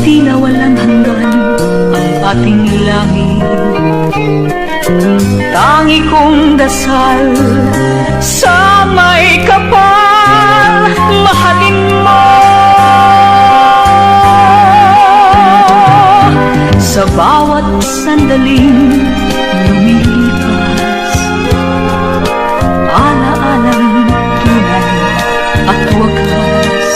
Di na walang hanggan ang ating langit. Tangi kong dasal sa may kapal, mahalin mo sa bawat sandaling lumilipas. Alaalang tunay at wagas,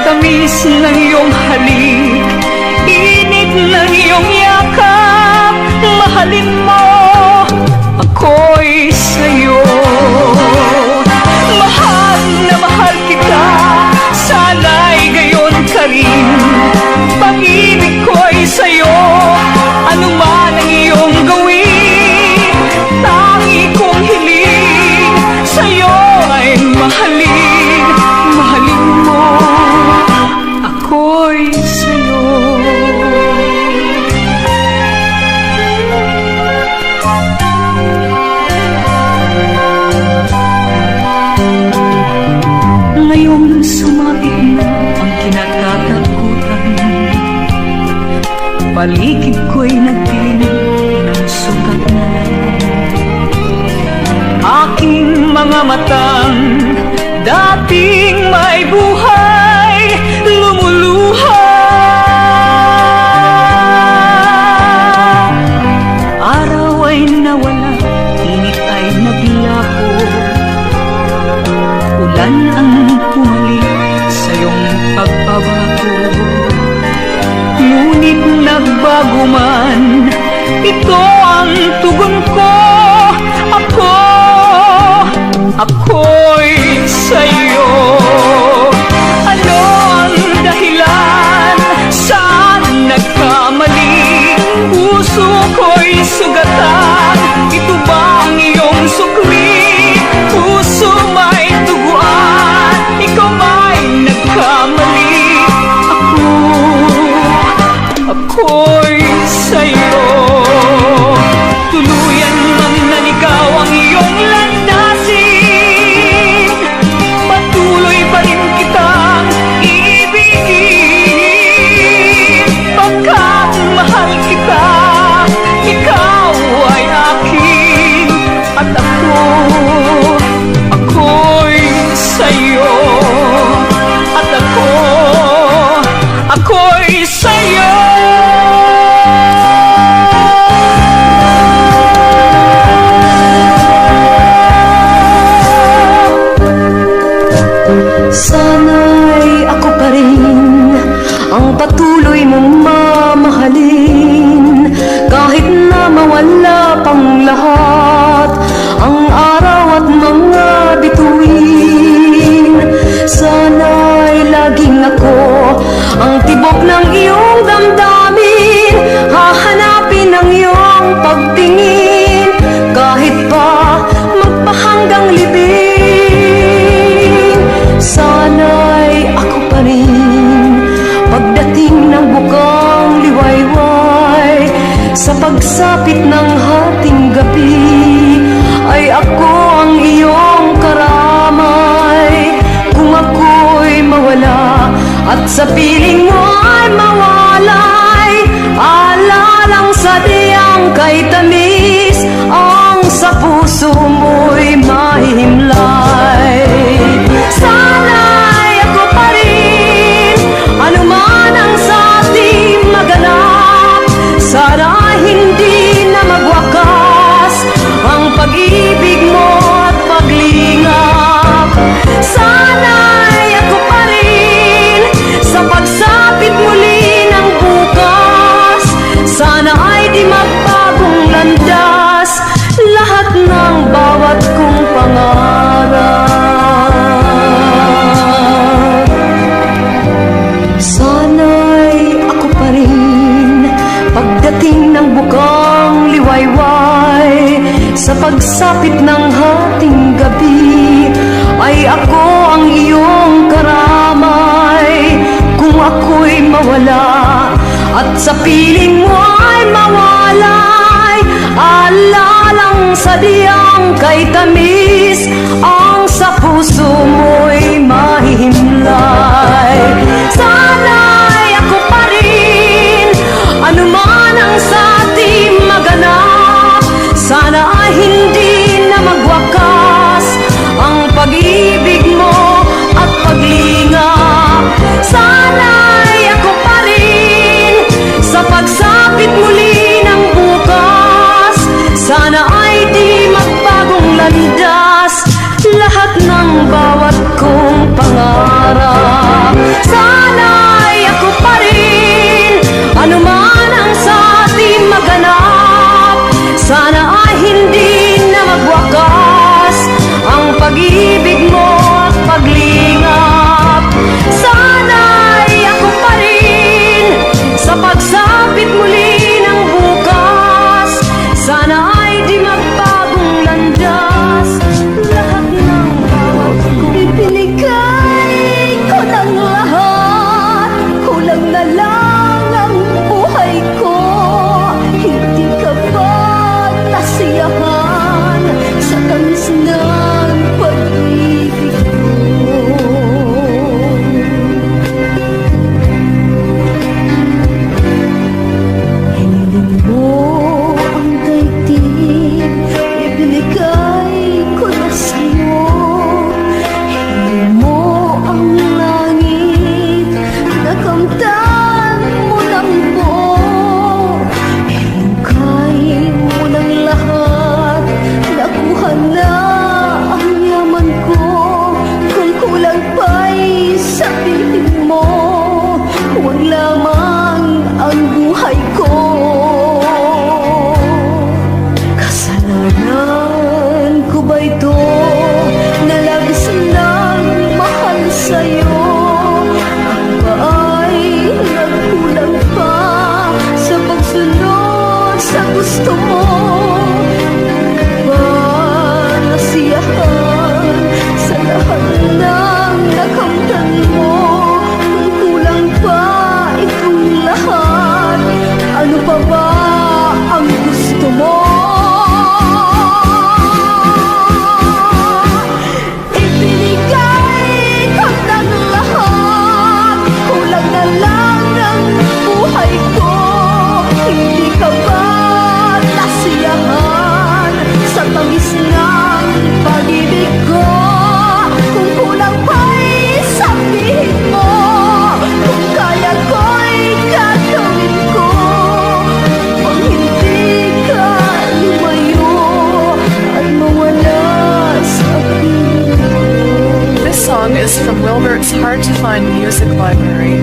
tamis ng iyong halik, init ng iyong yakap. Mahalin mo ako'y sa'yo. Mahal na mahal kita, sana'y gayon ka rin. Pag-ibig ko'y sa'yo, anuman ang iyong gawin. Tangi kong hiling, sa'yo ay mahalin. Mahalin mo ako'y sa'yo. Ngayong sumapit na ang kinatatakutan, paligid ko'y nagdilim ng sugat na. Aking mga matang dating may buhay, lumuluha. Araw ay nawala, init ay naglaho. Ulan ang pumalik sa iyong pagbabago. Ngunit nagbago man, ito ang tugon ko. Ako'y sa'yo. Ano ang dahilan? Saan nagkamali? Puso ko'y sugatan. Ito ba ang iyong sukli? Puso may duguan. Ikaw ba'y nagkamali? Ako'y sa'yo. Tuluyan mang naligaw ang iyong landasin, patuloy pa rin kitang iibigin. Pagkat mahal kita, ikaw ay akin. At ako'y sa'yo. At ako'y sa'yo. Sana'y ako pa rin ang patuloy mong mamahalin, kahit na mawala pang lahat ang araw at mga bituin. Sana'y laging ako ang tibok ng iyong damdamin, hahanapin ang iyong pagtingin, kahit pa magpahanggang libing. Sana'y ako pa rin pagdating ng bukang liwayway, sa pagsapit ng hating gabi, ay ako ang iyong karamay. Kung ako'y mawala at sa piling mo ay mawalay, alalang sa diyang kay tamis, ang sa puso mo'y mahimlay. Sana'y ako pa rin, anuman ang sa ating maganap. Sana hindi na magwakas ang pag-ibig mo at paglingap. Sana'y ako pa rin sa pagsapit muli ng bukas. Sana ay di magbagong landas lahat ng bawat kong pangarap. Sana'y ako pa rin pagdating ng bukang liwayway, sa pagsapit ng hating gabi, ay ako ang iyong karamay. Kung ako'y mawala at sa piling mo ay mawalay, alalang sa diyang kay tamis, ang sa puso mo'y mahihimlay. Sana song is from Wilbert's Hard to Find Music Library.